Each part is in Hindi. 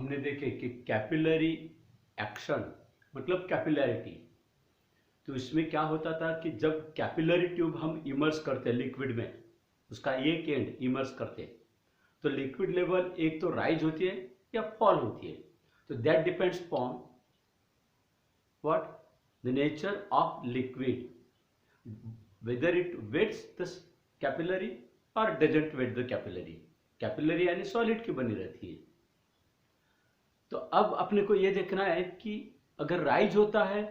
हमने देखे कि कैपिलरी एक्शन मतलब कैपिलैरिटी। तो इसमें क्या होता था कि जब कैपिलरी ट्यूब हम इमर्स करते लिक्विड में, उसका एक एंड इमर्स करते, तो लिक्विड लेवल एक तो राइज होती है या फॉल होती है। तो that depends upon what the nature of liquid, whether it wets the capillary or doesn't wet the capillary। Capillary यानी सॉलिड की बनी रहती है। तो अब अपने को यह देखना है कि अगर राइज होता है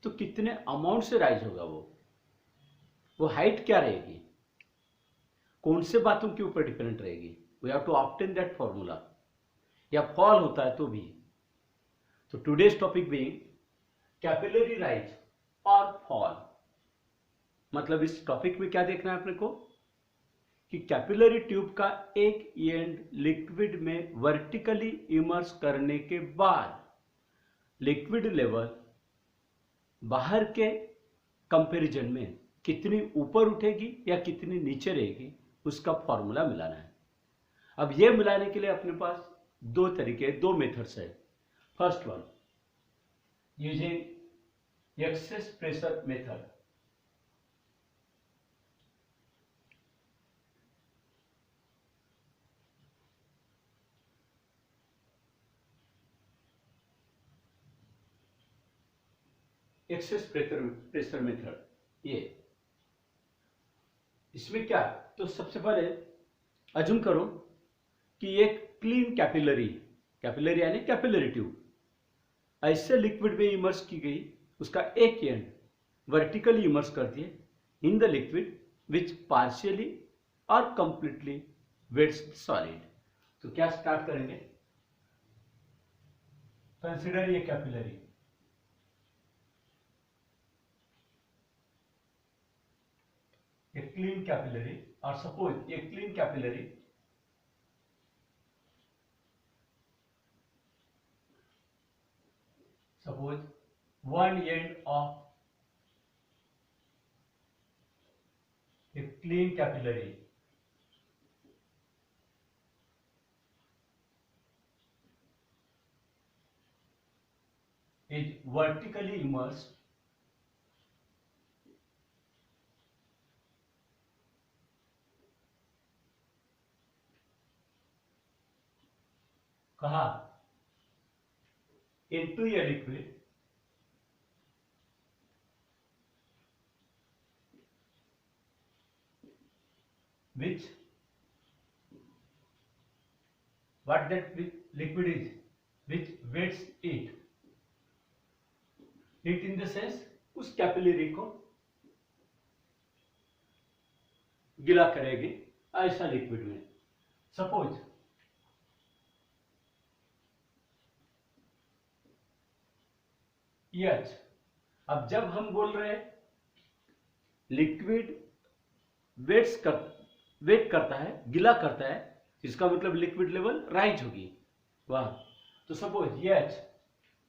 तो कितने अमाउंट से राइज होगा, वो हाइट क्या रहेगी, कौन से बातों के ऊपर डिपेंडेंट रहेगी। We have to obtain that formula. या फॉल होता है तो भी। तो today's topic being capillary rise और फॉल। मतलब इस टॉपिक में क्या देखना है अपने को कि कैपिलरी ट्यूब का एक एंड लिक्विड में वर्टिकली इमर्स करने के बाद लिक्विड लेवल बाहर के कंपैरिजन में कितनी ऊपर उठेगी या कितनी नीचे रहेगी, उसका फॉर्मूला मिलाना है। अब यह मिलाने के लिए अपने पास दो तरीके, दो मेथड्स है। First one using access pressure method. Access pressure method, ये इसमें क्या, तो सबसे पहले अज्यूम करो कि एक क्लीन कैपिलरी, कैपिलरी यानी कैपिलरी ट्यूब ऐसे लिक्विड में इमर्स की गई, उसका एक एंड वर्टिकली इमर्स कर दिए in the liquid which partially और कंप्लीटली वेट्स सॉलिड। तो क्या स्टार्ट करेंगे, कंसिडर ये capillary, a clean capillary, or suppose a clean capillary suppose one end of a clean capillary is vertically immersed कहा into a liquid which what that liquid is which wets it in the sense उस कैपिलरी को गिला करेगी ऐसा लिक्विड में। सपोज यच, अब जब हम बोल रहे हैं लिक्विड वेट करता है, गिला करता है, इसका मतलब लिक्विड लेवल राइज होगी। वाह, तो suppose H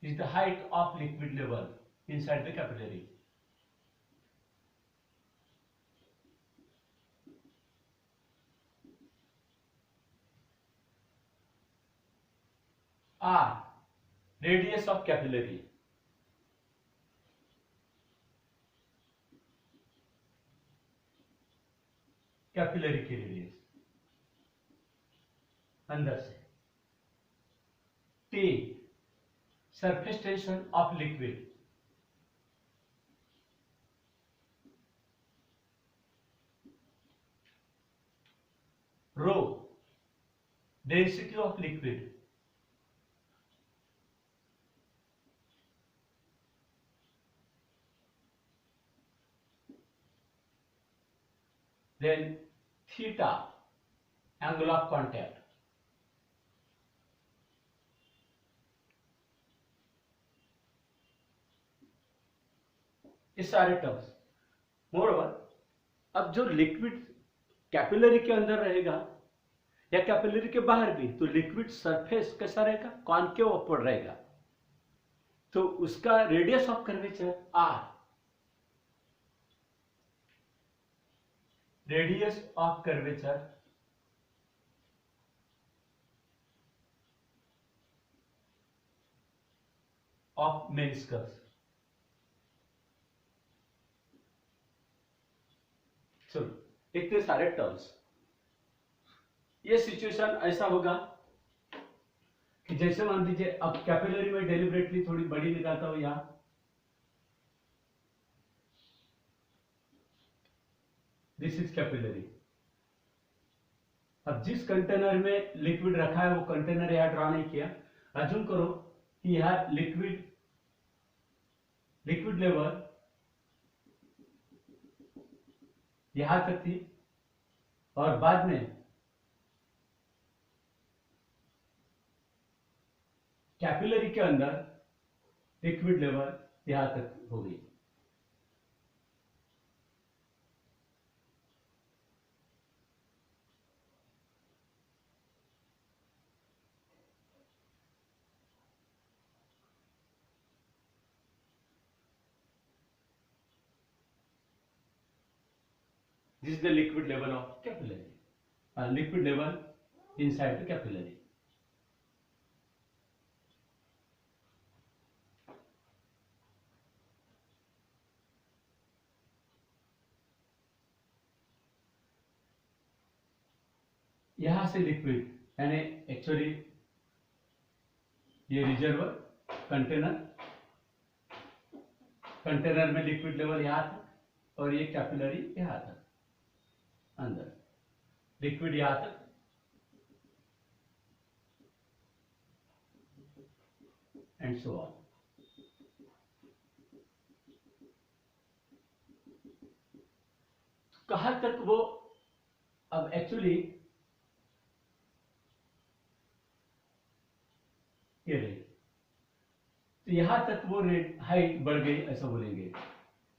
is the height of liquid level inside the capillary. R radius of capillary, capillary की रेडियस अंदर से। T surface tension of liquid, rho density of liquid, then theta angle of contact, ये सारे टर्म्स। मोरओवर अब जो लिक्विड कैपिलरी के अंदर रहेगा या कैपिलरी के बाहर भी, तो लिक्विड सरफेस कैसा रहेगा, कॉनकेव अपवर्ड रहेगा। तो उसका radius of curvature R, radius of curvature of meniscus. चलो इतने सारे टर्म्स। ये सिचुएशन ऐसा होगा कि जैसे मान लीजिए अब कैपिलरी में डेलिबरेटली थोड़ी बड़ी निकालता हूं यहां, दिस इज कैपिलरी। अब जिस कंटेनर में लिक्विड रखा है वो कंटेनर यहां ड्रॉ नहीं किया। अज्यूम करो कि यहां लिक्विड लेवल यहां तक थी और बाद में कैपिलरी के अंदर लिक्विड लेवल यहां तक हो गई। This is the liquid level of capillary. Liquid level inside the capillary. यहां से लिक्विड यानी एक्चुअली ये रिजर्वर कंटेनर में लिक्विड लेवल यहां तक और ये कैपिलरी यहां तक, अंदर लिक्विड यहां तक एंड सो ऑन। कहां तक वो अब एक्चुअली ये रही, तो यहां तक वो हाइट बढ़ गई ऐसा बोलेंगे।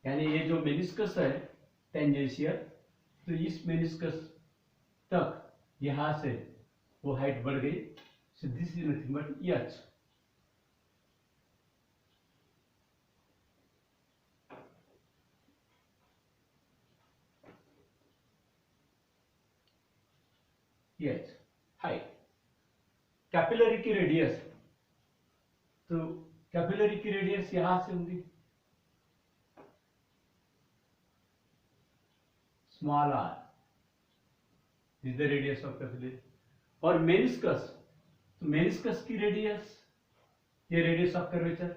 यानी ये जो मेनिस्कस है टेंजेंशियल, तो इस मेनिस्कस तक यहां से वो हाइट बढ़ गई। So this is nothing but H. H height. Capillary की रेडियस, तो कैपिलरी की रेडियस यहां से होगी small R, this the radius of capillary. और मेनिस्कस, तो मेनिस्कस की रेडियस, ये रेडियस ऑफ कर्वेचर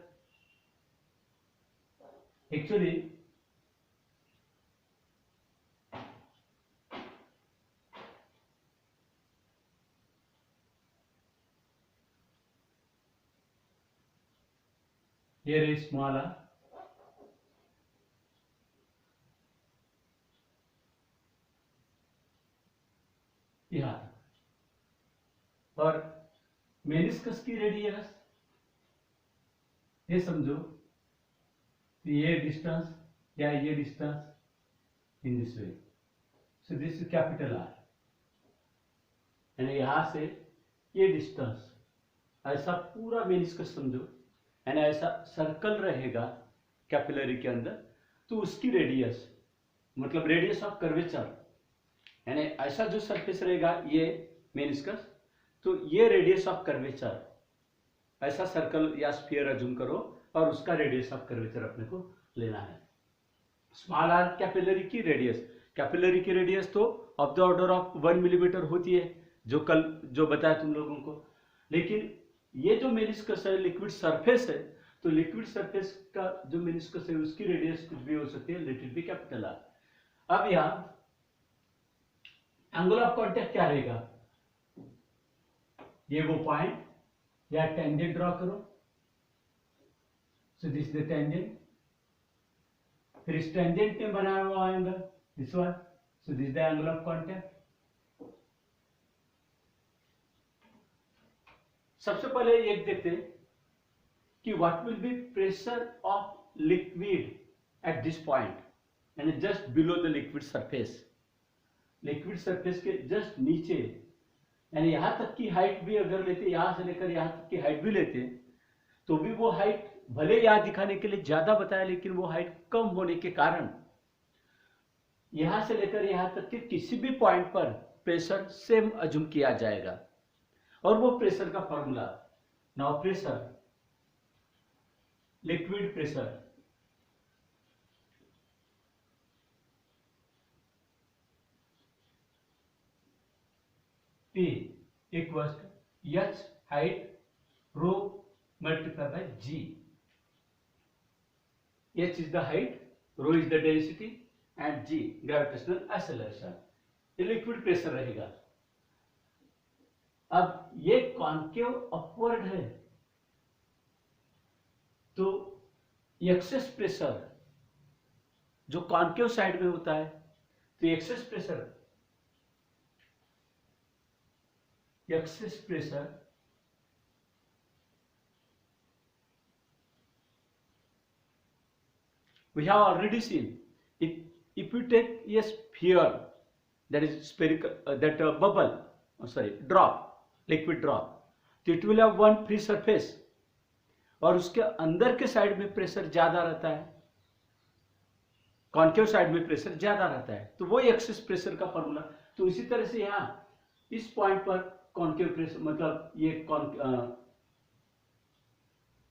एक्चुअली ये रही स्मॉल आर, यहां तक। और मेनिस्कस की रेडियस ये समझो ये डिस्टेंस या ये distance in this way. So this is capital R, यानी यहां से ये डिस्टेंस ऐसा पूरा मेनिस्कस समझो, यानी ऐसा सर्कल रहेगा कैपिलरी के अंदर, तो उसकी रेडियस मतलब रेडियस ऑफ कर्वेचर, यानी ऐसा जो सरफेस रहेगा ये मेनिस्कस, तो ये रेडियस ऑफ कर्वेचर, ऐसा सर्कल या स्फीयर अज्यूम करो और उसका रेडियस ऑफ कर्वेचर अपने को लेना है। स्मॉल आर कैपिलरी की रेडियस, कैपिलरी की रेडियस तो of the order of 1 millimetre होती है, जो कल जो बताया तुम लोगों को। लेकिन ये जो मेनिस्कस है लिक्विड सरफेस है, तो लिक्विड सरफेस का जो मेनिस्कस है उसकी रेडियस कुछ भी हो सकती है, let it be capital R. अब यहां एंगल ऑफ कांटेक्ट क्या रहेगा, ये वो पॉइंट या टेंजेंट ड्रॉ करो। सो दिस द टेंजेंट, फिर इस टेंजेंट ने बनाया हुआ angle this one, so this the angle of contact. सबसे पहले ये देखते हैं कि what will be pressure of liquid at this point, यानी just below the liquid surface, liquid surface के जस्ट नीचे, यानी यहां तक की हाइट भी अगर लेते, यहां से लेकर यहां तक की हाइट भी लेते, तो भी वो हाइट भले यहां दिखाने के लिए ज्यादा बताया, लेकिन वो हाइट कम होने के कारण यहां से लेकर यहां तक के किसी भी पॉइंट पर प्रेशर सेम अज्यूम किया जाएगा। और वो प्रेशर का formula, now pressure liquid pressure, P equals to H height rho multiplied by G. H is the height, rho is the density and G gravitational acceleration. ये लिक्विड प्रेशर रहेगा। अब ये कॉन्केव अपवर्ड है, तो एक्सेस प्रेशर जो कॉन्केव साइड में होता है, तो excess pressure we have already seen, if you take a sphere that is spherical, bubble, drop, liquid drop, तो it will have one free surface और उसके अंदर के साइड में प्रेशर ज्यादा रहता है, कॉन्केव साइड में प्रेशर ज्यादा रहता है, तो वो एक्सेस प्रेशर का फॉर्मूला। तो इसी तरह से यहाँ इस पॉइंट पर कॉन्केव प्रेशर मतलब ये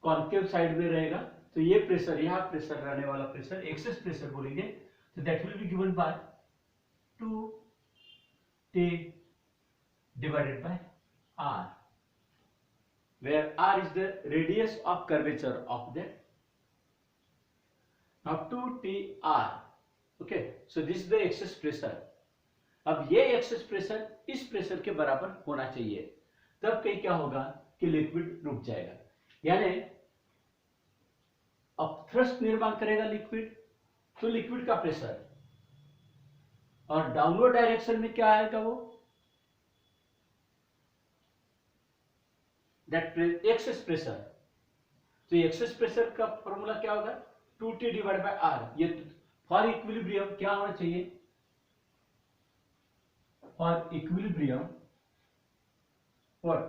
कॉन्केव साइड में रहेगा, तो ये प्रेशर, यहाँ प्रेशर रहने वाला प्रेशर एक्सेस प्रेशर बोलेंगे, तो that will be given by 2T divided by R, where R is the radius of curvature of that. Now 2TR, okay, so this is the excess pressure. अब ये एक्सेस प्रेशर इस प्रेशर के बराबर होना चाहिए, तब कहीं क्या होगा कि लिक्विड रुक जाएगा, यानी अब थ्रस्ट निर्माण करेगा लिक्विड, तो लिक्विड का प्रेशर और डाउनवर्ड डायरेक्शन में क्या आएगा, वो दैट एक्सेस प्रेशर। तो एक्सेस प्रेशर का फॉर्मूला क्या होगा, 2T डिवाइड बाय R। ये फॉर इक्विलिब्रियम क्या होना चाहिए, for equilibrium what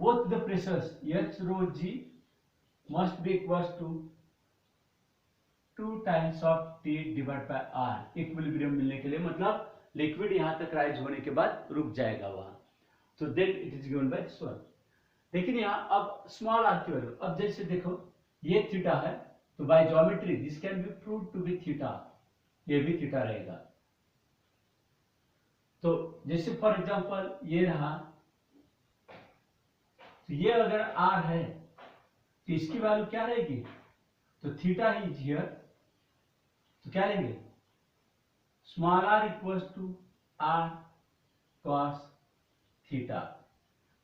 both the pressures H rho G must be equals to 2 times of T divided by R। Equilibrium मिलने के लिए मतलब लिक्विड यहां तक राइज होने के बाद रुक जाएगा वहां, तो then it is given by this one. लेकिन यहाँ अब स्मॉल आर की वैल्यू, अब जैसे देखो ये थीटा है, तो by geometry this can be proved to be theta, ये भी थीटा रहेगा। तो जैसे फॉर एग्जांपल ये रहा, तो ये अगर R है तो इसकी वैल्यू क्या रहेगी, तो थीटा इज हियर, तो क्या लेंगे, small r equals to R cos theta.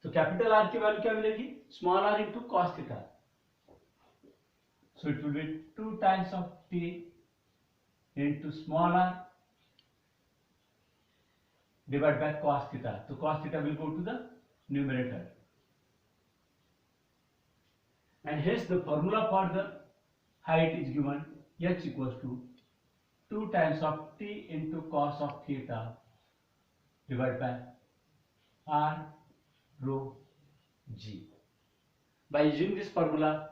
तो कैपिटल R की वैल्यू क्या मिलेगी, small r into cos theta, so it will be 2 times of T into small r divided by cos theta. So cos theta will go to the numerator, and hence the formula for the height is given H equals to 2 times of T into cos of theta divided by R rho G. By using this formula,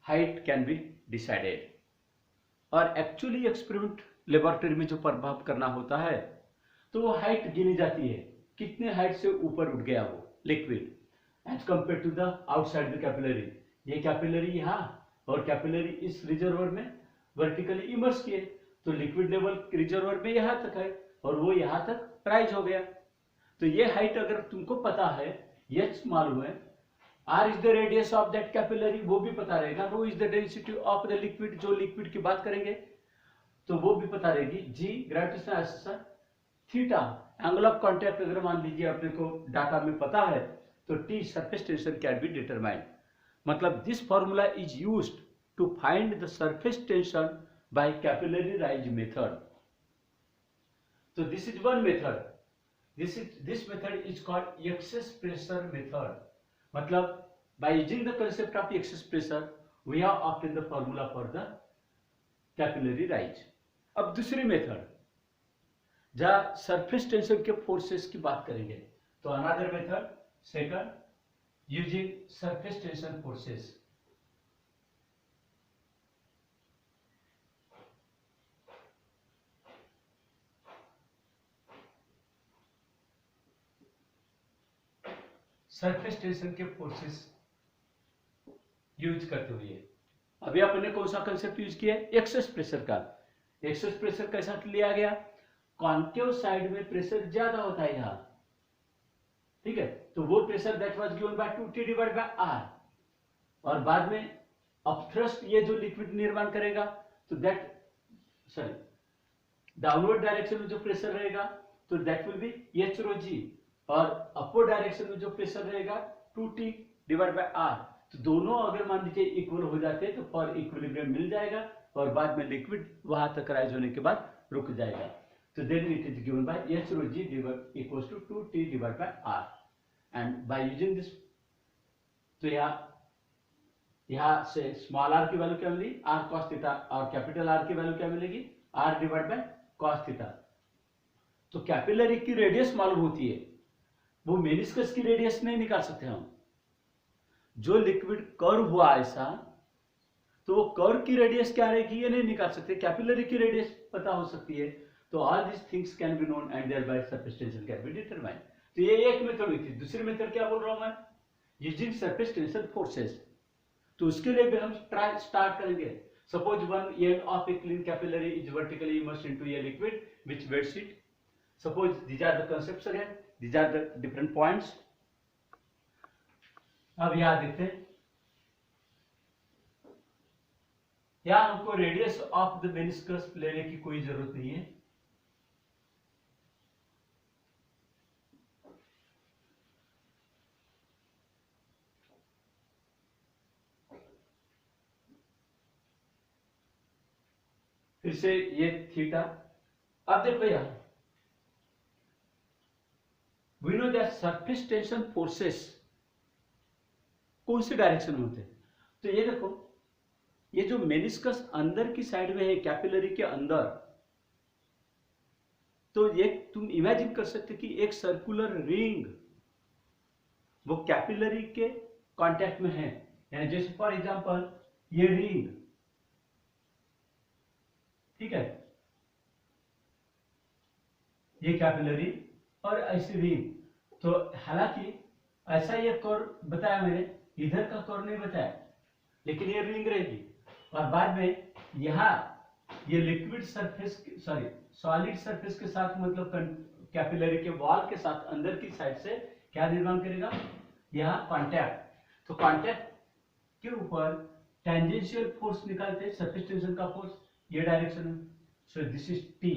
height can be decided. और एक्चुअली एक्सपेरिमेंट लेबोरेटरी में जो प्रभाव करना होता है, तो वो हाइट गिनी जाती है, कितने हाइट से ऊपर उठ गया वो liquid as compare to the outside the capillary. ये कैपिलरी यहाँ और कैपिलरी इस रिजर्वर में वर्टिकली इमर्स किए, तो लिक्विड लेवल रिजर्वर में यहाँ तक है और वो यहाँ तक राइज हो गया। तो ये हाइट अगर तुमको पता है, H मालूम है, R is the radius of that capillary, वो भी पता रहेगा, rho is the density of the liquid, जो लिक्विड की बात करेंगे तो वो भी पता रहेगी, G gravitational acceleration, theta angle of contact अगर मान लीजिए अपने को डाटा में पता है, तो T surface tension can be determined. मतलब this formula is used to find the surface tension by capillary rise method. तो this is one method, this method is called excess pressure method. मतलब by using the concept of excess pressure we have obtain the formula for the capillary rise. अब दूसरी मेथड जहां सरफेस टेंशन के फोर्सेस की बात करेंगे, तो another method second using surface tension forces. Surface tension के फोर्सेस यूज करते हुए। अभी अपने कौन सा कंसेप्ट यूज किया है? एक्सेस प्रेशर का। एक्सेस प्रेशर कैसा लिया गया? कॉन्केव साइड में प्रेशर ज्यादा होता है यहाँ, ठीक है, तो वो pressure that was given by 2T divide by R, और बाद में अपथ्रस्ट ये जो लिक्विड निर्माण करेगा तो दैट डाउनवर्ड डायरेक्शन में जो प्रेशर रहेगा तो that will be H rho G, और अपवर्ड डायरेक्शन में जो प्रेशर रहेगा 2T डिवाइड बाय R। तो दोनों अगर मान लीजिए इक्वल हो जाते हैं तो फॉर इक्विलिब्रियम मिल जाएगा, और बाद में लिक्विड वहां तक राइज होने के बाद रुक जाएगा। तो then it is given by H rho G equals to 2T divide by R, and by using this, तो यहाँ से स्मॉल r की वैल्यू क्या मिली? R cos थीटा, और कैपिटल R की वैल्यू क्या मिलेगी? R divide by cos theta. तो कैपिलरी की रेडियस मालूम होती है, वो मेनिस्कस की रेडियस नहीं निकाल सकते हम। जो लिक्विड कर्व हुआ ऐसा, तो वो कर्व की रेडियस क्या रहेगी ये नहीं निकाल सकते, कैपिलरी की रेडियस पता हो सकती है। तो all this things can be known and thereby surface tension can be determined. तो ये एक मेथड हुई थी। दूसरी मेथड क्या बोल रहा हूं मैं? Using surface tension forces. तो उसके लिए भी हम ट्राई स्टार्ट करेंगे। Suppose one end of a clean capillary is vertically immersed into a liquid which beds it. Suppose these are the concepts again, these are the different points. अब यहां देखते हैं, यहां हमको रेडियस ऑफ द मेनिस्कस लेने की कोई जरूरत नहीं है। फिर से ये थीटा। अब देखो यहां we know that surface tension forces कौन सी डायरेक्शन में होते हैं? तो ये देखो, ये जो मेनिस्कस अंदर की साइड में है कैपिलरी के अंदर, तो ये तुम इमेजिन कर सकते कि एक सर्कुलर रिंग वो कैपिलरी के कांटेक्ट में है, यानी जैसे फॉर एग्जांपल ये रिंग, ठीक है, ये कैपिलरी और ऐसी रिंग। तो हालांकि ऐसा ये कर्व बताया मैंने, इधर का कर्व नहीं बताया, लेकिन ये रिंग रहेगी, और बाद में यहाँ ये लिक्विड सरफेस सॉलिड सरफेस के साथ, मतलब कैपिलरी के वॉल के साथ अंदर की साइड से क्या निर्माण करेगा? यहाँ कॉन्टैक्ट। तो कॉन्टैक्ट के ऊपर टेंजेंशियल फोर्स निकालते हैं, सरफेस टेंशन का फोर्स, ये डायरेक्शन में। सो दिस इज T।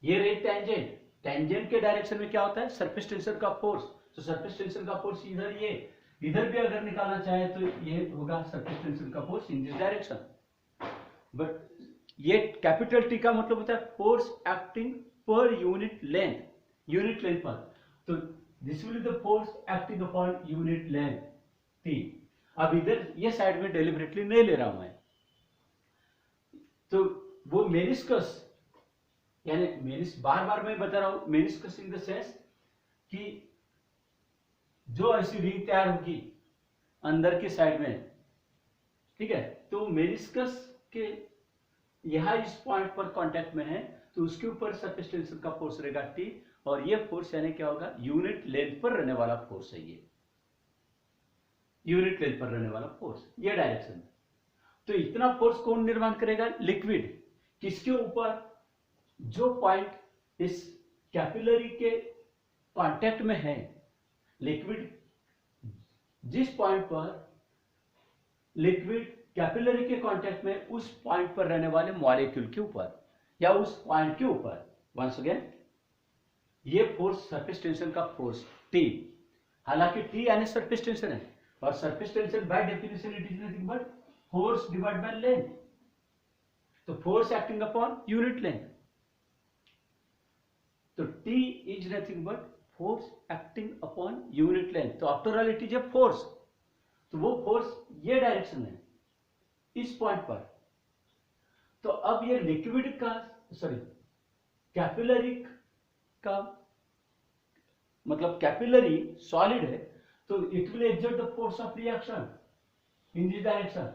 ये रही टेंजेंट। टेंजेंट के डायरेक्शन में क्या होता है? सरफेस टेंशन का फोर्स। तो सरफेस टेंशन का फोर्स इधर, ये इधर भी अगर निकालना चाहे तो ये होगा सरफेस टेंशन का force in this direction. But ये कैपिटल T का मतलब होता है फोर्स एक्टिंग पर यूनिट लेंथ, यूनिट लेंथ पर। तो this will be the force acting upon unit length T। अब इधर ये साइड में डेलिबरेटली नहीं ले रहा हूं मैं। तो वो मेनिस्कस, यानी बार बार मैं बता रहा हूं, मेनिस्कस इन द सेंस कि जो ऐसी रिंग तैयार होगी अंदर के साइड में, ठीक है, तो मेनिस्कस के यहां इस पॉइंट पर कांटेक्ट में है, तो उसके ऊपर सरफेस टेंशन का फोर्स रहेगा T, और ये फोर्स यानी क्या होगा? यूनिट लेंथ पर रहने वाला फोर्स है, ये यूनिट लेंथ पर रहने वाला फोर्स, ये डायरेक्शन। तो इतना फोर्स कौन निर्माण करेगा? लिक्विड। किसके ऊपर? जो पॉइंट इस कैपिलरी के कांटेक्ट में है, लिक्विड जिस पॉइंट पर लिक्विड कैपिलरी के कांटेक्ट में, उस पॉइंट पर रहने वाले मॉलिक्यूल के ऊपर या उस पॉइंट के ऊपर। वंस अगेन, ये फोर्स सरफेस टेंशन का फोर्स T। हालांकि T यानी सरफेस टेंशन है, और surface tension by definition it is nothing but force divide by length. तो force acting upon unit length, तो T is nothing but force acting upon unit length. तो after all it is a force. तो वो फोर्स ये डायरेक्शन है, इस पॉइंट पर। तो अब ये लिक्विड का कैपिलरी का मतलब कैपिलरी सॉलिड है, तो it will exert the force of reaction in this direction.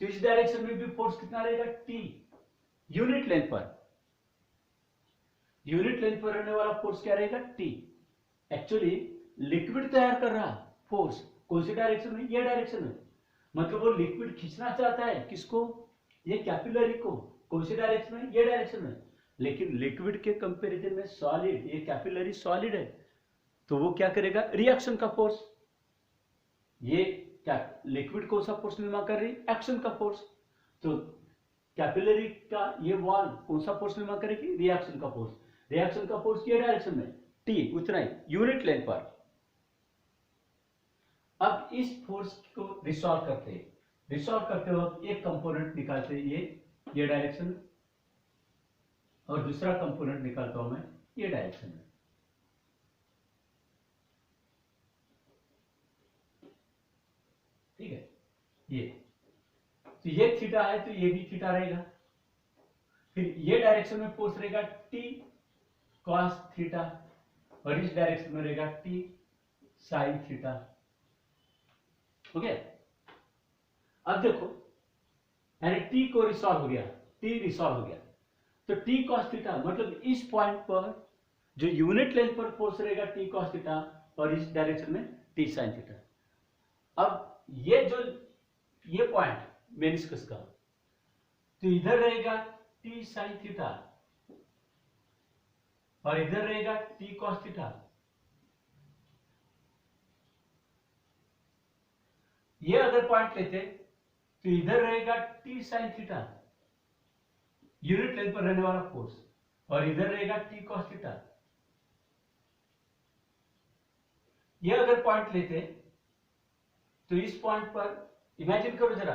तो इस डायरेक्शन में भी फोर्स कितना रहेगा? T, यूनिट लेंथ पर। यूनिट लेंथ पर रहने वाला फोर्स क्या रहेगा? T। एक्चुअली लिक्विड तैयार कर रहा फोर्स, कौन सी डायरेक्शन में? ये डायरेक्शन में। मतलब वो लिक्विड खींचना चाहता है किसको? ये कैपिलरी को। कौन सी डायरेक्शन में? ये डायरेक्शन में। लेकिन लिक्विड के कंपैरिजन में सॉलिड, ये कैपिलरी सॉलिड है, तो वो क्या करेगा? रिएक्शन का फोर्स। ये क्या लिक्विड कौन सा फोर्स निर्माण कर रही? एक्शन का फोर्स। तो कैपिलरी का ये वॉल कौन सा फोर्स निर्माण करेगी? रिएक्शन का फोर्स। रिएक्शन का फोर्स ये डायरेक्शन में, टी, उतना ही यूनिट लेंथ पर। अब इस फोर्स को रिसॉल्व करते वक्त एक कंपोनेंट निकालते हैं ये डायरेक्शन में, और दूसरा कंपोनेंट निकालता हूं मैं ये डायरेक्शन में। ठीक है, तो ये थीटा है तो ये भी थीटा रहेगा। फिर ये डायरेक्शन में फोर्स रहेगा टी कॉस थीटा, और इस डायरेक्शन में रहेगा टी साइन थीटा। ओके, अब देखो, यानी टी को रिसॉल्व हो गया, टी रिसॉल्व हो गया, तो टी कॉस थीटा मतलब इस पॉइंट पर जो यूनिट लेंथ पर फोर्स रहेगा टी कॉस थीटा, और इस डायरेक्शन में टी साइन थीटा। अब ये पॉइंट मेनिस्कस का, तो इधर रहेगा टी साइन थीटा और इधर रहेगा टी कॉस थीटा। ये अगर पॉइंट लेते तो इधर रहेगा T sine theta, unit length पर रहने वाला फोर्स, और इधर रहेगा टी कॉस थीटा। ये अगर पॉइंट लेते तो इस पॉइंट पर इमेजिन करो जरा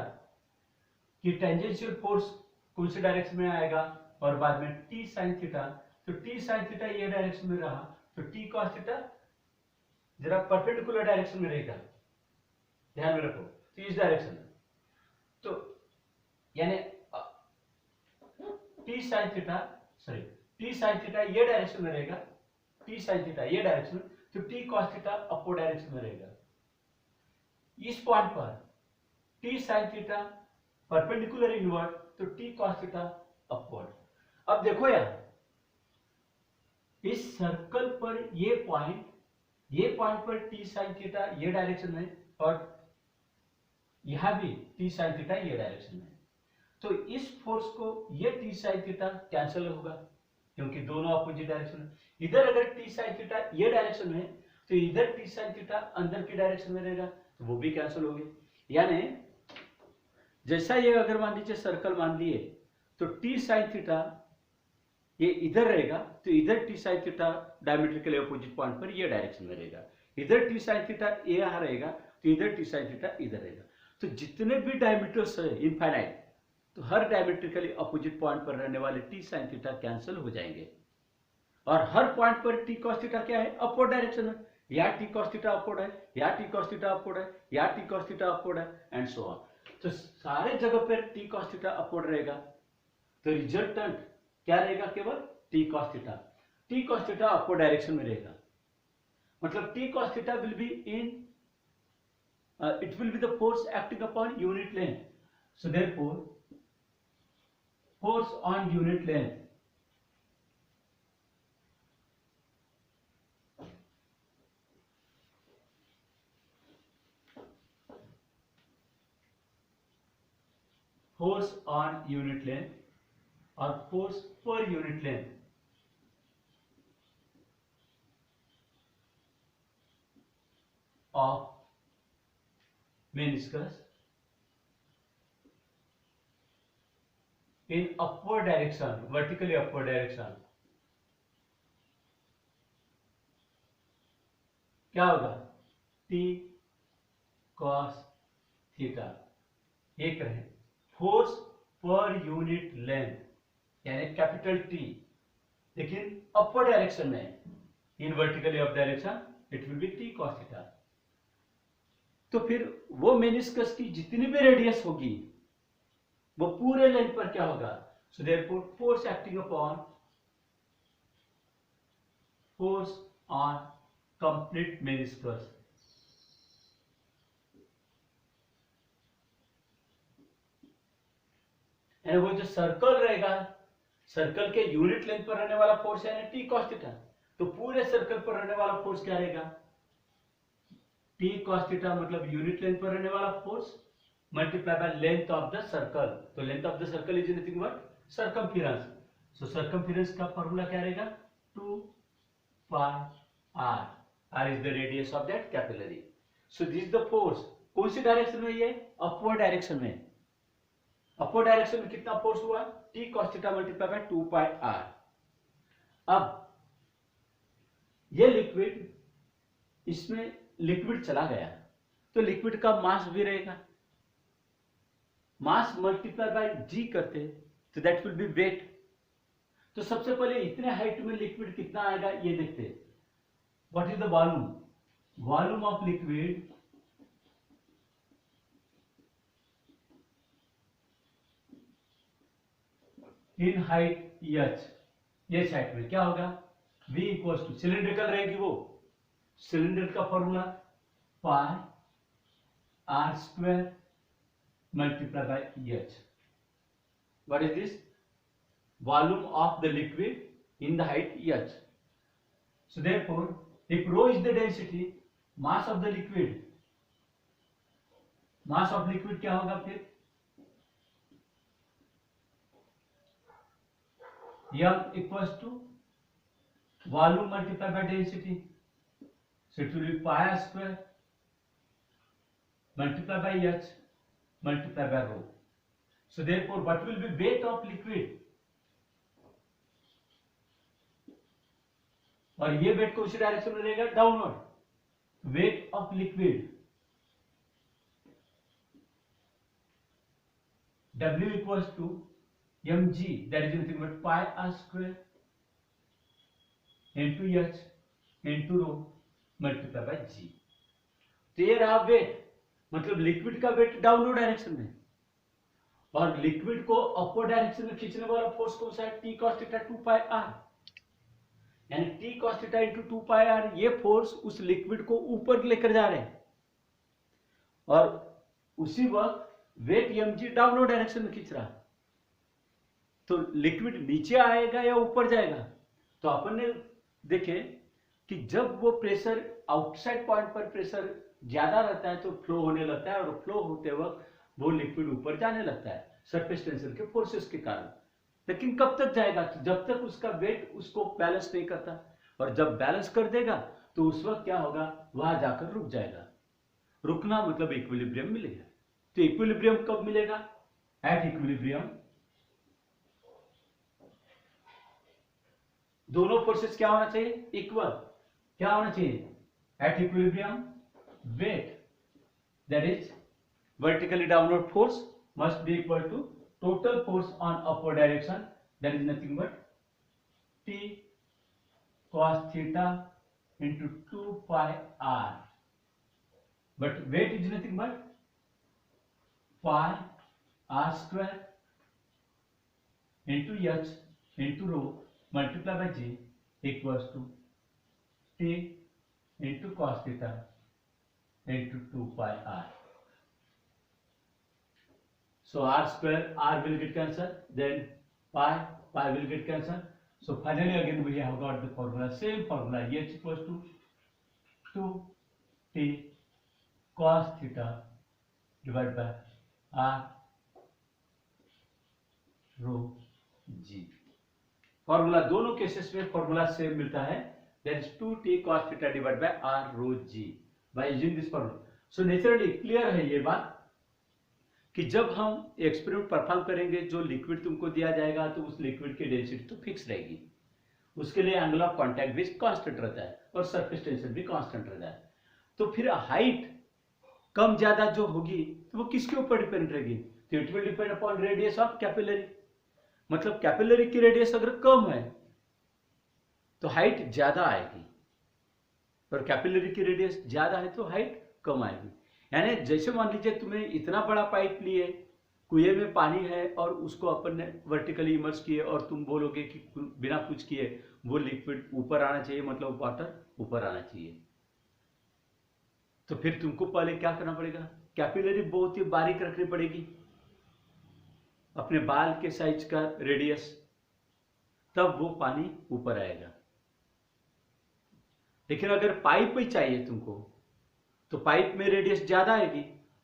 कि टेंजेंशियल फोर्स कौन से डायरेक्शन में आएगा, और बाद में टी साइन थीटा, तो टी साइन थीटा ये डायरेक्शन में रहा, तो टी कॉस थीटा जरा परपेंडिकुलर डायरेक्शन में रहेगा, ध्यान में रखो, तो इस डायरेक्शन में, तो यानी टी साइन थीटा ये डायरेक्शन में रहेगा, टी साइन थीटा ये डायरेक्शन में, तो T cos theta upward direction में रहेगा। इस पॉइंट पर T sine theta perpendicular inward, तो टी कॉस थीटा अपवर्ड। अब देखो यार, इस सर्कल पर ये पॉइंट पर टी साइन थीटा ये डायरेक्शन में, और यहां भी टी साइन थीटा ये डायरेक्शन में, तो इस फोर्स को ये टी साइन थीटा कैंसिल होगा क्योंकि दोनों अपोजिट डायरेक्शन में। इधर अगर टी साइन थीटा ये डायरेक्शन में, तो इधर टी साइन थीटा अंदर की डायरेक्शन में रहेगा, तो वो भी कैंसिल हो गए। यानी जैसा ये अगर मान लीजिए सर्कल मान लिए, तो टी साइन थीटा ये इधर रहेगा, तो इधर T sine theta diametrically opposite point पर ये डायरेक्शन में रहेगा, इधर टी साइन थीटा ये यहां रहेगा, तो इधर टी साइन थीटा इधर रहेगा। तो जितने भी डायमीटर्स है इनफाइनाइट, तो हर डायमेट्रिकली अपोजिट पॉइंट पर रहने वाले टी साइन थीटा कैंसिल हो जाएंगे, और हर पॉइंट पर टी कॉस थीटा क्या है? अपवर्ड डायरेक्शन में। या टी कॉस थीटा अपवर्ड है, या टी कॉस थीटा अपवर्ड है, या टी कॉस थीटा अपवर्ड है, एंड सो ऑन। तो सारे जगह पर टी कॉस थीटा अपवर्ड रहेगा, तो रिजल्टेंट क्या रहेगा? केवल T cos theta. T cos theta upward direction में रहेगा, मतलब T cos theta will be in it will be the force acting upon unit length. So therefore force on unit length or force per unit length of meniscus in upward direction, vertically upward direction, क्या होगा? T cos theta। एक रहे फोर्स पर यूनिट लेंथ यानी कैपिटल टी, लेकिन अपवर्ड डायरेक्शन में, in vertically up direction it will be T cos theta. तो फिर वो मेनिस्कस की जितनी भी रेडियस होगी वो पूरे लेंथ पर क्या होगा? So therefore force acting upon force on complete meniscus यानी वो जो सर्कल रहेगा, सर्कल के यूनिट लेंथ पर रहने वाला फोर्स है टी कॉस थीटा, तो पूरे सर्कल पर रहने वाला फोर्स क्या रहेगा? टी कॉस थीटा मतलब यूनिट लेंथ पर रहने वाला force multiply by length of the circle. तो length of the circle is nothing but circumference. So circumference का फॉर्मूला क्या रहेगा, 2 pi R. R is the radius of that capillary. So this is the force. कौन सी डायरेक्शन में, ये अपवर्ड डायरेक्शन में। अपवर्ड डायरेक्शन में कितना फोर्स हुआ, T cos theta multiply by 2 pi are. अब ये लिक्विड, इसमें लिक्विड चला गया तो लिक्विड का मास भी रहेगा, मास मल्टीप्लाई बाय जी करते तो दैट विल बी वेट। तो सबसे पहले इतने हाइट में लिक्विड कितना आएगा ये देखते हैं। What is the volume, volume of liquid in height H height में क्या होगा, v इक्वल्स टू सिलिंड्रिकल रहेगी वो, सिलेंडर का formula pi R square multiply by H. What is this, volume of the liquid in the height H. So therefore if rho is the density, mass of the liquid, mass of liquid क्या होगा फिर, m equals to volume multiplied by density. So it will be pi r square multiplied by h multiplied by rho. So therefore what will be weight of liquid, और ये वेट कौन सी डायरेक्शन में रहेगा, downward. Weight of liquid W equals to mg, that is nothing but pi r square into h into rho multiplied by g। तो ये रहा वेट, मतलब लिक्विड का वेट डाउनवर्ड डायरेक्शन में, और लिक्विड को अपवर्ड डायरेक्शन में खींचने वाला फोर्स कौन सा है, T cos theta 2 pi R. यानी T cos theta into 2 pi R, ये फोर्स उस लिक्विड को ऊपर लेकर जा रहे हैं, और उसी वक्त वेट mg डाउनवर्ड डायरेक्शन में खींच रहा है। तो लिक्विड नीचे आएगा या ऊपर जाएगा, तो अपन ने देखे कि जब वो प्रेशर आउटसाइड पॉइंट पर प्रेशर ज्यादा रहता है तो फ्लो होने लगता है, और फ्लो होते वक्त वो लिक्विड ऊपर जाने लगता है सरफेस टेंशन के फोर्सेस के कारण। लेकिन कब तक जाएगा, जब तक उसका वेट उसको बैलेंस नहीं करता, और जब बैलेंस कर देगा तो उस वक्त क्या होगा, वहां जाकर रुक जाएगा। रुकना मतलब इक्विलिब्रियम मिलेगा। तो इक्विलिब्रियम कब मिलेगा, एट इक्विलिब्रियम दोनों फोर्सेस क्या होना चाहिए, इक्वल। क्या होना चाहिए, at equilibrium weight that is vertically downward force must be equal to total force on upward direction, that is nothing but t cos theta into 2 pi r, but weight is nothing but pi r square into h into rho multiplied by g equals to t into cos theta into 2 pi r. So r square, r will get cancelled, then pi will get cancelled. So finally again we have got the formula, same formula, h equals to 2t cos theta divided by r rho g। Formula दोनों केसेस में फॉर्मूला सेम मिलता है, that is 2t cos theta divided by r rho g by using this formula. So naturally clear है ये बात कि जब हम एक्सपेरिमेंट परफॉर्म करेंगे, जो लिक्विड तुमको दिया जाएगा तो उस लिक्विड की डेंसिटी तो फिक्स रहेगी, उसके लिए एंगल ऑफ कांटेक्ट भी कांस्टेंट रहता है और सरफेस टेंशन भी कांस्टेंट रहता है। तो फिर हाइट कम ज्यादा जो होगी तो वो किसके ऊपर डिपेंड रहेगी, तो it will depend upon radius of capillary. मतलब कैपिलरी की रेडियस अगर कम है तो हाइट ज्यादा आएगी, और कैपिलरी की रेडियस ज्यादा है तो हाइट कम आएगी। यानी जैसे मान लीजिए तुम्हें इतना बड़ा पाइप लिए, कुएं में पानी है और उसको अपन ने वर्टिकली इमर्स किए, और तुम बोलोगे कि बिना कुछ किए वो लिक्विड ऊपर आना चाहिए, मतलब वाटर ऊपर आना चाहिए, तो फिर तुमको पहले क्या करना पड़ेगा, कैपिलरी बहुत ही बारीक रखनी पड़ेगी, अपने बाल के साइज का रेडियस, तब वो पानी ऊपर आएगा। लेकिन अगर पाइप ही चाहिए तुमको तो पाइप में रेडियस ज्यादा आएगी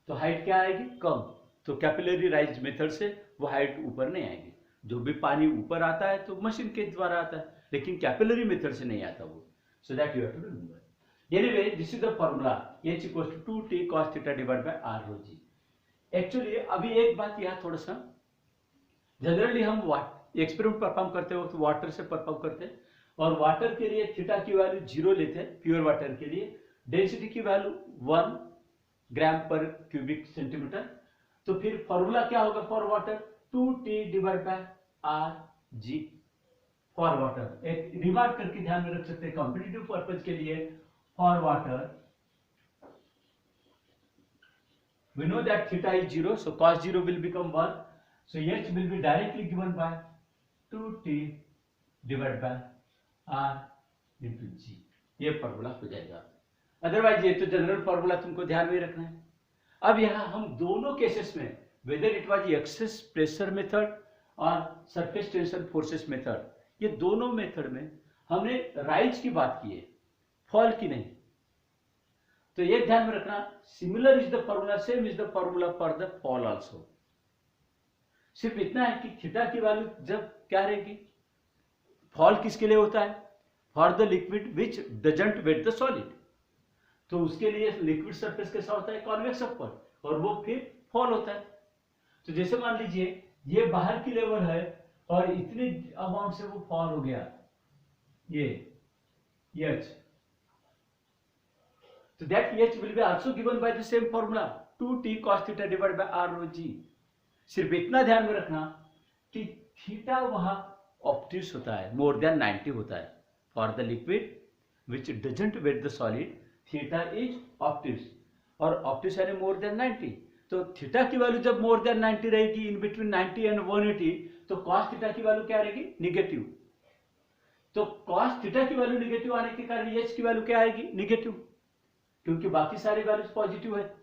तो हाइट क्या आएगी, कम। तो कैपिलरी राइज मेथड से वो हाइट ऊपर नहीं आएगी। जो भी पानी ऊपर आता है तो मशीन के द्वारा आता है, लेकिन कैपिलरी मेथड से नहीं आता वो। So that you have to remember. Anyway this is the formula H equals to 2t cos theta divide by r rho g। Actually अभी एक बात यहाँ थोड़ा सा, जनरली हम एक्सपेरिमेंट परफॉर्म करते वक्त वाटर से परफॉर्म करते हैं, और वाटर के लिए थीटा की वैल्यू 0 लेते हैं, प्योर वाटर के लिए डेंसिटी की वैल्यू 1 ग्राम पर क्यूबिक सेंटीमीटर। तो फिर फॉर्मूला क्या होगा for water, 2t divide by r g for water. एक रिमार्क करके ध्यान में रख सकते हैं कॉम्पिटिटिव पर्पज के लिए, for water we know that theta is 0, so cos 0 will become 1, so h will be directly given by 2t divided by r into g। ये फॉर्मूला हो जाएगा। अदरवाइज ये तो जनरल फॉर्मूला तुमको ध्यान में रखना है। अब यहाँ हम दोनों केसेस में, whether it was access pressure method और सरफेस टेंशन फोर्सेस मेथड, ये दोनों मेथड में हमने राइज की बात की है, फॉल की नहीं। तो ये ध्यान में रखना, similar is the formula, same is the formula for the fall also. सिर्फ इतना है कि थीटा की वैल्यू जब क्या रहेगी, फॉल किसके लिए होता है, for the liquid which doesn't wet the solid. तो उसके लिए लिक्विड सरफेस कैसा होता है, कॉन्वेक्स अपवर्ड, और वो फिर फॉल होता है। तो जैसे मान लीजिए ये बाहर की लेवल है और इतने अमाउंट से वो फॉल हो गया, ये H, so that H will be also given by the same formula 2t cos theta divided by r rho g। सिर्फ इतना ध्यान में रखना कि थीटा वहां ऑप्टिस होता है, मोर देन 90 होता है। For the liquid which doesn't wet the solid theta is obtuse, और ऑप्टिस यानी मोर देन 90। तो थीटा की वैल्यू जब मोर देन 90 रहेगी, इन बिटवीन 90 एंड 180, तो कॉस थीटा की वैल्यू क्या रहेगी, निगेटिव। तो कॉस थीटा की वैल्यू निगेटिव आने के कारण H की वैल्यू क्या आएगी, निगेटिव, क्योंकि बाकी सारी वैल्यूज पॉजिटिव है।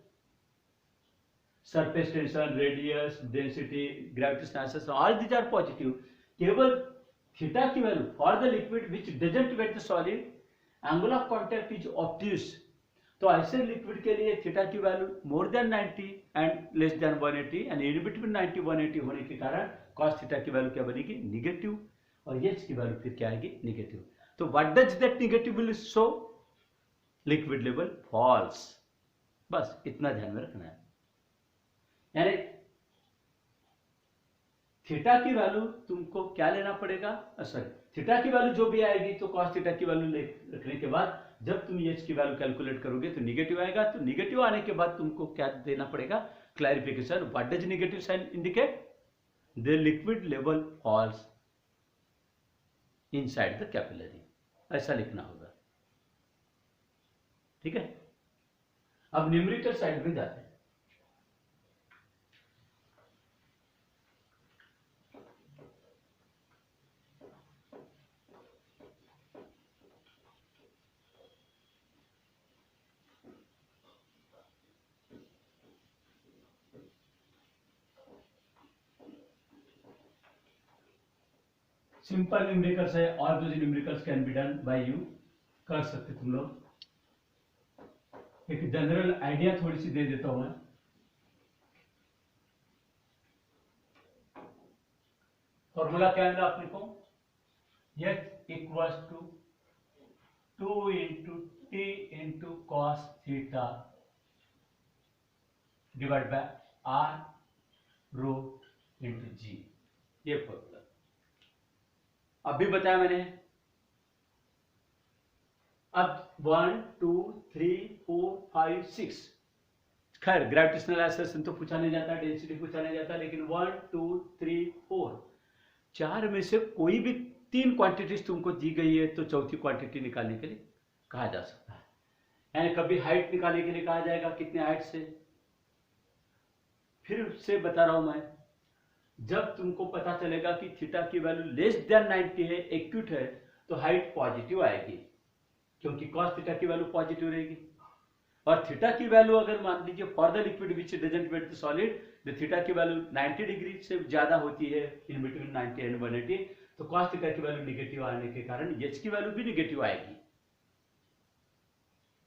Surface tension, radius, density, gravitational acceleration, all these are positive. केवल थीटा की value for the liquid which doesn't wet the solid, angle of contact is obtuse. तो ऐसे लिक्विड के लिए थीटा की value more than 90 and less than 180 and in between 90 180 होने के कारण cos थीटा की वैल्यू क्या बनेगी, निगेटिव, और H की वैल्यू फिर क्या आएगी, निगेटिव। तो what does that negative will show, liquid level falls. बस इतना ध्यान में रखना है। यानी थीटा की वैल्यू तुमको क्या लेना पड़ेगा, सॉरी, थीटा की वैल्यू जो भी आएगी तो कॉस थीटा की वैल्यू रखने के बाद जब तुम H की वैल्यू कैलकुलेट करोगे तो निगेटिव आएगा। तो निगेटिव आने के बाद तुमको क्या देना पड़ेगा, clarification. What does negative sign indicate, the liquid level falls inside the capillary, ऐसा लिखना होगा। ठीक है, अब न्यूमेरिकल साइड में जाते हैं। सिंपल न्यूमेरिकल्स है, और दो numericals can be done by you, कर सकते तुम लोग। एक जनरल आइडिया थोड़ी सी दे देता हूं मैं। फॉर्मूला क्या मिला अपने को, H equals to 2 into T into cos theta divide by r rho into g, ये फॉर्मूला अभी बताया मैंने। अब 1 2 3 4 5 6, खैर ग्रेविटेशनल एक्सेलरेशन तो पूछा नहीं जाता, डेंसिटी पूछा नहीं जाता, लेकिन 1 2 3 4 चार में से कोई भी 3 क्वांटिटीज तुमको दी गई है तो चौथी क्वांटिटी निकालने के लिए कहा जा सकता है। यानी कभी हाइट निकालने के लिए कहा जाएगा, कितने हाइट से। फिर से बता रहा हूं मैं, जब तुमको पता चलेगा कि थीटा की वैल्यू लेस देन 90 है, एक्यूट है, तो हाइट पॉजिटिव आएगी, क्योंकि कॉस थीटा की वैल्यू पॉजिटिव रहेगी। और थीटा की वैल्यू अगर मान लीजिए for the liquid which doesn't wet the solid, the theta की वैल्यू 90 डिग्री से ज्यादा होती है, इन बिटवीन 90 एंड 180, तो कॉस थीटा की वैल्यू निगेटिव आने के कारण H की वैल्यू भी निगेटिव आएगी।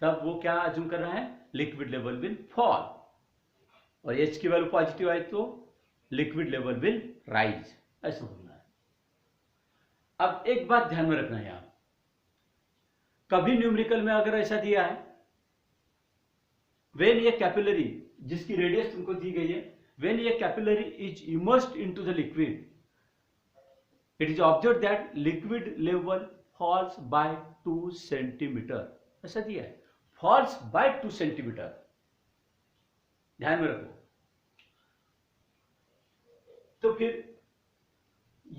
तब वो क्या अज्यूम कर रहा है, लिक्विड लेवल विल फॉल, और एच की वैल्यू पॉजिटिव आई तो लिक्विड लेवल विल राइज, ऐसा होना है। अब एक बात ध्यान में रखना है, आप कभी न्यूमेरिकल में अगर ऐसा दिया है, वेन ये कैपिलरी जिसकी रेडियस तुमको दी गई है, वेन ये capillary is immersed into the liquid, it is observe that liquid level falls by 2 centimetre, ऐसा दिया है, फॉल्स बाय 2 सेंटीमीटर, ध्यान में रखो। तो फिर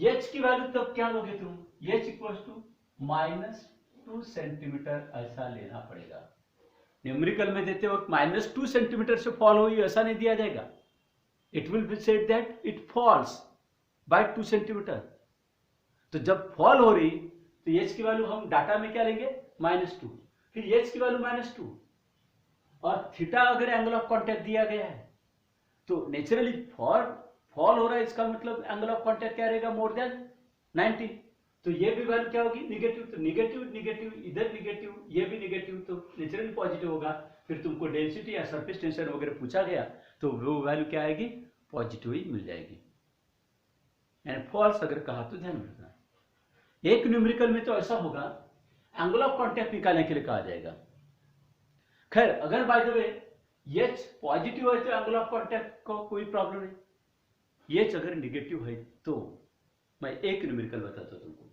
एच की वैल्यू तब क्या लोगे तुम, एच इक्वल्स टू -2 सेंटीमीटर ऐसा लेना पड़ेगा। न्यूमेरिकल में देते वक्त -2 सेंटीमीटर से फॉल हुई ऐसा नहीं दिया जाएगा, it will be said that it falls by 2 centimetre. तो जब फॉल हो रही तो एच की वैल्यू हम डाटा में क्या लेंगे, -2, फिर एच की वैल्यू -2, और थीटा अगर एंगल ऑफ कांटेक्ट दिया गया है तो नेचुरली फॉल हो रहा है, इसका मतलब एंगल ऑफ कांटेक्ट क्या रहेगा, मोर देन 90, तो ये भी वैल्यू क्या होगी, निगेटिव, तो निगेटिव निगेटिव इधर निगेटिव, ये भी निगेटिव, तो नेचुरली पॉजिटिव होगा। फिर तुमको डेंसिटी या सरफेस टेंशन वगैरह पूछा गया तो वो वैल्यू क्या आएगी, पॉजिटिव ही मिल जाएगी। एंड फॉल्स अगर कहा तो ध्यान रखना, एक न्यूमेरिकल में तो ऐसा होगा, एंगल ऑफ कांटेक्ट निकालने के लिए कहा जाएगा। खैर अगर by the way H positive है तो एंगल ऑफ कांटेक्ट को कोई प्रॉब्लम नहीं, एच अगर निगेटिव है तो मैं एक न्यूमेरिकल बताता हूं तुमको।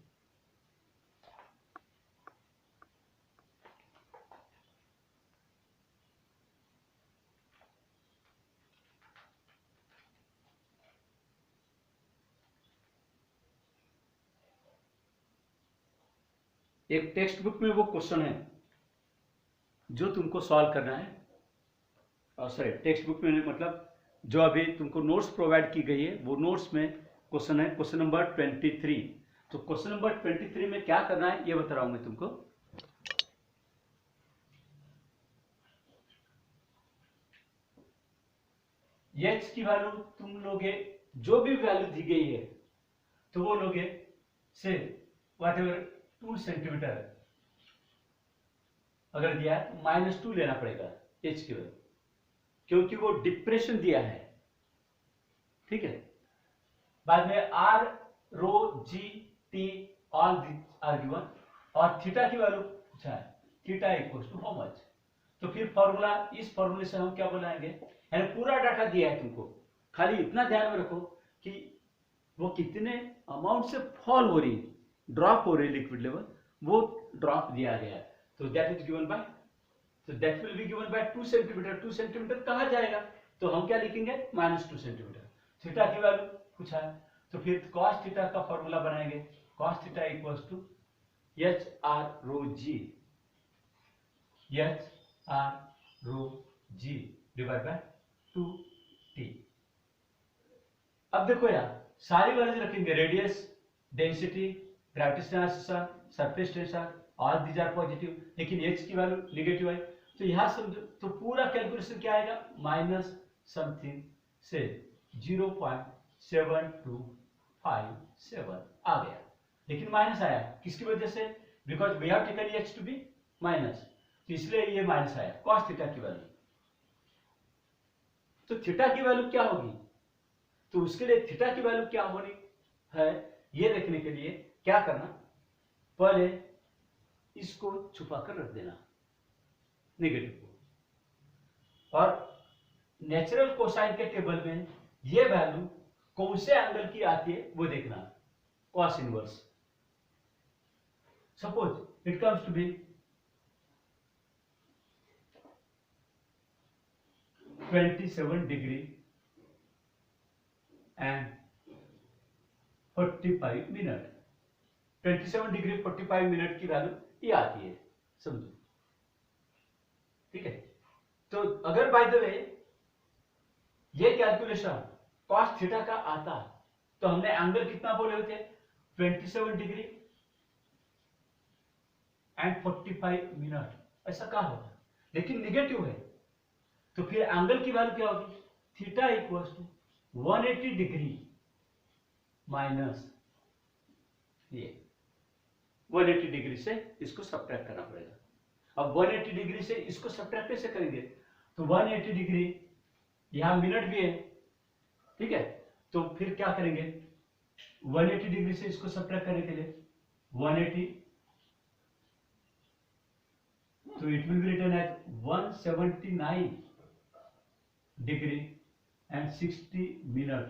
एक टेक्स्ट बुक में वो क्वेश्चन है जो तुमको सॉल्व करना है, सॉरी टेक्स्ट बुक में मतलब जो अभी तुमको नोट्स प्रोवाइड की गई है वो नोट्स में क्वेश्चन है, क्वेश्चन नंबर 23। तो क्वेश्चन नंबर 23 में क्या करना है ये बता रहा हूं मैं तुमको। एच की वैल्यू तुम लोगे, जो भी वैल्यू दी गई है तो वो लोगे से वॉट एवर 2 सेंटीमीटर अगर दिया है तो -2 लेना पड़ेगा एच की वैल्यू, क्योंकि वो डिप्रेशन दिया है, ठीक है। बाद में R, rho, G, T all are given, और थीटा की वैल्यू पूछा है, theta equals to how much. तो फिर फॉर्मूला, इस फॉर्मूले से हम क्या बनाएंगे, यानी पूरा डाटा दिया है तुमको, खाली इतना ध्यान में रखो कि वो कितने अमाउंट से फॉल हो रही, ड्रॉप हो रही लिक्विड लेवल, वो ड्रॉप दिया गया है, तो दैट इज गिवन बाय, तो that will be given by 2 centimetre. 2 centimetre कहा जाएगा तो हम क्या लिखेंगे, -2 सेंटीमीटर। थीटा की वैल्यू पूछा है तो फिर cos थीटा का फॉर्मूला बनाएंगे, cos theta equals to H R rho G, H R rho G divide by 2t। अब देखो यार सारी वैल्यूज रखेंगे, radius, density, gravitational acceleration, surface tension, all these are positive, लेकिन एच की वैल्यू निगेटिव है, तो यहां समझो तो पूरा कैलकुलेशन क्या आएगा, माइनस समथिंग से 0.7257 आ गया, लेकिन माइनस आया किसकी वजह से, because we have taken H to be minus, तो इसलिए ये माइनस आया cos थीटा की वैल्यू। तो थीटा की वैल्यू क्या होगी, तो उसके लिए थीटा की वैल्यू क्या होनी है ये देखने के लिए क्या करना, पहले इसको छुपा कर रख देना नेगेटिव को, और नेचुरल कोसाइन के टेबल में ये वैल्यू कौन से एंगल की आती है वो देखना, cos inverse. Suppose it comes to be 27 degree and 45 minute, 27 degree 45 minute की वैल्यू ये आती है, समझो, ठीक है। तो अगर बाय द वे ये कैलकुलेशन cos थीटा का आता तो हमने एंगल कितना बोले होते, 27 डिग्री एंड 45 मिनट, ऐसा कहा होता, लेकिन निगेटिव है, तो फिर एंगल की वैल्यू क्या होगी, theta equals to 180 degree minus ये 180 डिग्री से इसको सब्ट्रैक्ट करना पड़ेगा। अब 180 डिग्री से इसको सब्ट्रैक्ट कैसे करेंगे? तो 180 डिग्री, यहां मिनट भी है, ठीक है, तो फिर क्या करेंगे? 180 डिग्री से इसको सब्ट्रैक्ट करने के लिए 180, तो it will be written as 179 degree and 60 minute.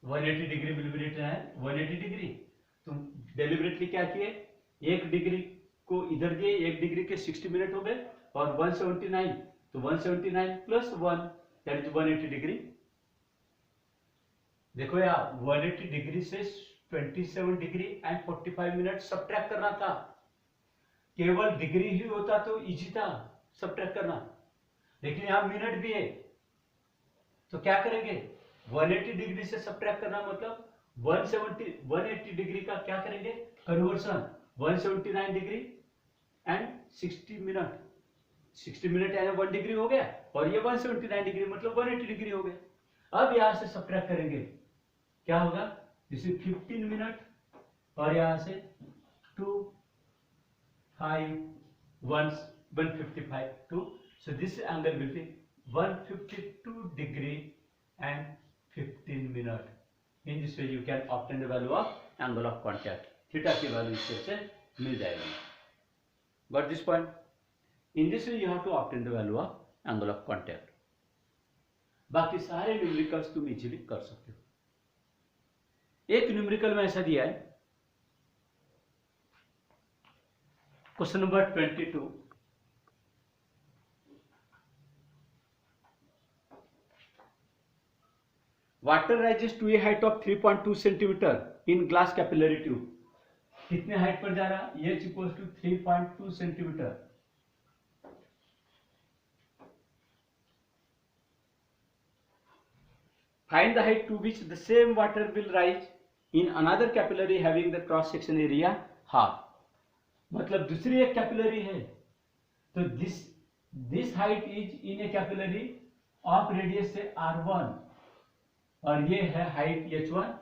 180 degree will be written as 180 degree. तुम डेलिबरेटली क्या किए, 1 डिग्री को इधर दिए, 1 डिग्री के 60 मिनट हो गए, और 179, तो 179 प्लस 1 दैट इज 180 डिग्री. देखो यार 180 डिग्री से 27 डिग्री एंड 45 मिनट सब्ट्रैक्ट करना था. केवल डिग्री ही होता तो इजी था सब्ट्रैक्ट करना, लेकिन यहां मिनट भी है, तो क्या करेंगे? 180 डिग्री से सब्ट्रैक्ट करना मतलब 180 डिग्री का क्या करेंगे conversion, 179 degree and 60 minute. 60 minute यानी 1 डिग्री हो गया, और ये 179 डिग्री मतलब 180 डिग्री हो गया. अब यहां से सब्ट्रैक्ट करेंगे, क्या होगा? दिस इज 15 मिनट, और यहां से 2 5 155 2, so this angle will be 152 degree and 15 minute. In this way you can obtain the value of angle of contact. Theta की वैल्यू इससे से मिल जाएगी. Got this point? In this way you have to obtain the value of angle of contact. बाकी सारे न्यूमेरिकल्स तुम इजीली कर सकते हो. एक न्यूमेरिकल में ऐसा दिया है, question number 22. Water rises to a height of 3.2 centimetre in glass capillary tube. कितने हाइट पर जा रहा? H equal to 3.2 centimetre. Find the height to which the same water will rise in another capillary having the cross section area half. मतलब दूसरी एक कैपिलरी है, तो this height is in a capillary of radius से R1, और ये है height H1,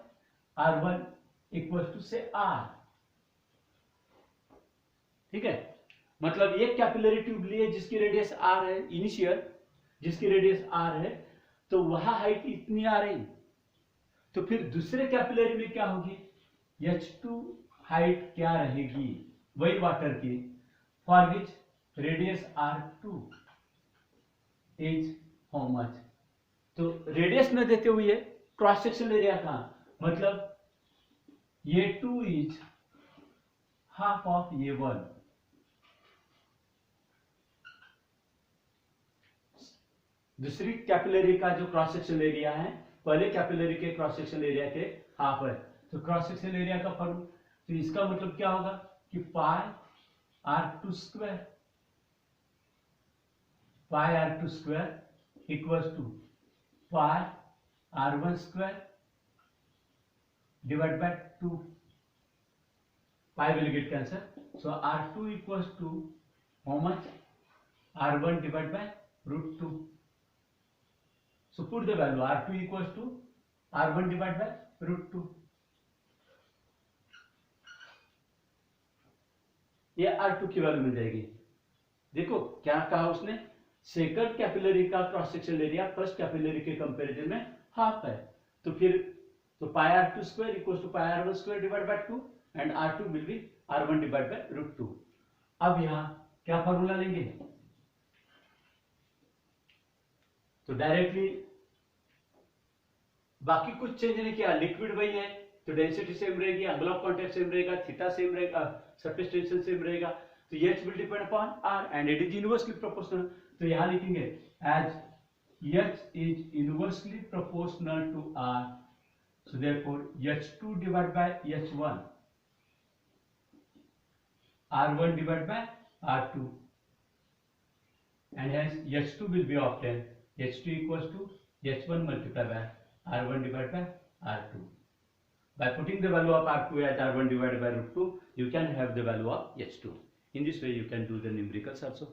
R1 equal to से R. ठीक है, मतलब एक कैपिलरी ट्यूब लिए जिसकी रेडियस R है, इनिशियल जिसकी रेडियस R है, तो वहां हाइट इतनी आ रही, तो फिर दूसरे कैपिलरी में क्या होगी? H2 हाइट क्या रहेगी वही वाटर की, for which radius R2 is how much. तो रेडियस न देते हुए क्रॉस सेक्शन एरिया का मतलब ये 2 इज हाफ ऑफ ये 1. दूसरी कैपिलरी का जो क्रॉस सेक्शन एरिया है पहले कैपिलरी के क्रॉस सेक्शन एरिया के हाफ है, तो क्रॉस सेक्शन एरिया का फॉर्म, तो इसका मतलब क्या होगा कि pi R2 square, pi R2 square equals to pi R1 square divide by 2. Pi will get cancel, so R2 equals to how much? R1 divided by root 2. So put the value R2 equals to R1 divided by root 2. ये R2 की वैल्यू मिल जाएगी. देखो क्या कहा उसने, सेकंड कैपिलरी का cross section area first capillary के कंपैरिजन में हाफ है, तो फिर तो pi R2 square equals to pi R1 square divide by 2 and R2 will be R1 divide by root 2. अब यहां क्या फॉर्मूला लेंगे? तो डायरेक्टली बाकी कुछ चेंज नहीं किया, लिक्विड वही है, तो डेंसिटी सेम रहेगी, एंगल ऑफ कांटेक्ट सेम रहेगा, थीटा सेम रहेगा, सरफेस टेंशन सेम रहेगा, तो H will depend upon R and it is inversely proportional. तो यहां लिखेंगे as H is inversely proportional to R, so therefore H2 divided by H1, R1 divided by R2, and hence H2 will be obtained. H2 equals to H1 multiplied by R1 divided by R2. By putting the value of R2 as R1 divided by root 2, you can have the value of H2. In this way, you can do the numericals also.